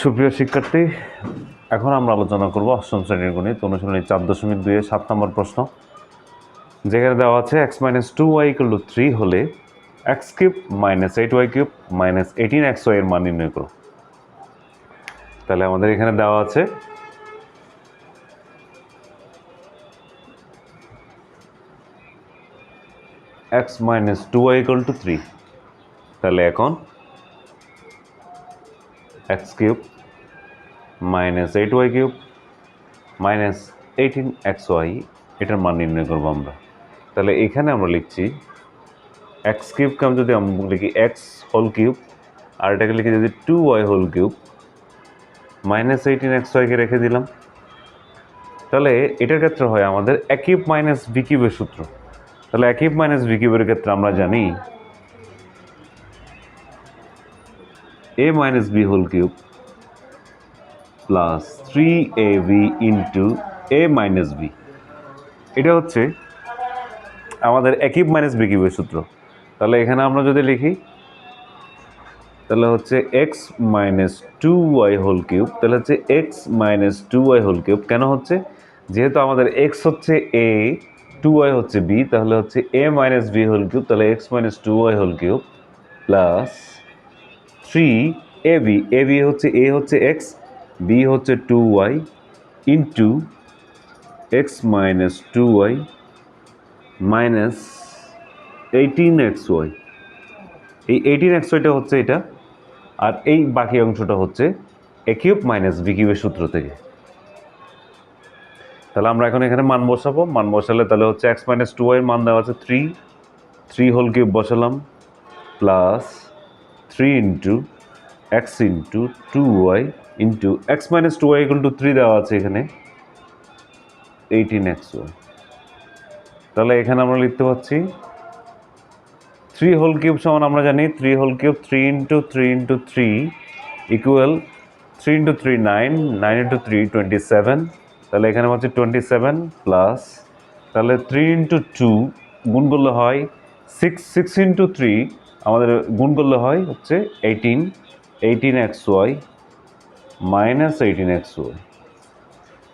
সুপ্রিয় শিক্ষার্থী, এখন আমরা আলোচনা করব অষ্টম শ্রেণীর গণিত অনুশীলনী 4.2 এর 7 নম্বর প্রশ্ন, যেখানে দেওয়া আছে x-2y = 3 হলে x³ - 8y³ - 18xy এর মান নির্ণয় করো। তাহলে আমাদের এখানে দেওয়া আছে x-2y = 3। তাহলে এখন x³ - 8y³ - 18xy এটার মান নির্ণয় করবো আমরা। তাহলে এখানে আমরা লিখছি x³ কে আমি যদি লিখি x³ আর এটাকে লিখি যদি 2y³ -18xy কে রেখে দিলাম, তাহলে এটার ক্ষেত্রে হয় আমাদের a³ - b³ এর সূত্র। তাহলে a³ - b³ এর ক্ষেত্রে আমরা জানি a - b³ plus 3ab into a - b। এটা হচ্ছে আমাদের a³ - b³ এর সূত্র। তাহলে এখানে আমরা যদি লিখি তাহলে হচ্ছে x - 2y³ তাহলে হচ্ছে x - 2y³ কেন হচ্ছে, যেহেতু আমাদের x হচ্ছে a 2y হচ্ছে b, তাহলে হচ্ছে a - b³ তাহলে x - 2y³ plus 3ab, ab হচ্ছে a হচ্ছে x, b হচ্ছে 2y into x - 2y minus 18xy। এই 18xyটা হচ্ছে এটা, আর এই বাকি অংশটা হচ্ছে a³ - b³ এর সূত্র থেকে। তাহলে আমরা এখন এখানে মান বসাবো, মান বসালে তাহলে হচ্ছে x - 2y এর মান দেওয়া আছে 3 বসালাম plus 3 into x into 2y into x - 2y = 3 দেওয়া আছে এখানে 18xy। তাহলে এখানে আমরা লিখতে পাচ্ছি 3³ সমান আমরা জানি 3³ 3 into 3 into 3 equal 3 into 3 9, 9 into 3 27। তাহলে এখানে হচ্ছে 27 প্লাস তাহলে 3 ইন্টু 2 গুণ করলে হয় 6, 6 ইন্টু 3 আমাদের গুণ করলে হয় হচ্ছে 18xy মাইনাস 18xy।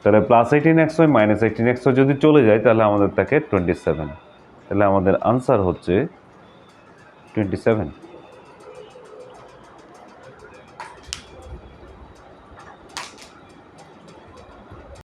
তাহলে প্লাস 18xy মাইনাস 18xy যদি চলে যায় তাহলে আমাদের থাকে 27। তাহলে আমাদের আনসার হচ্ছে 27।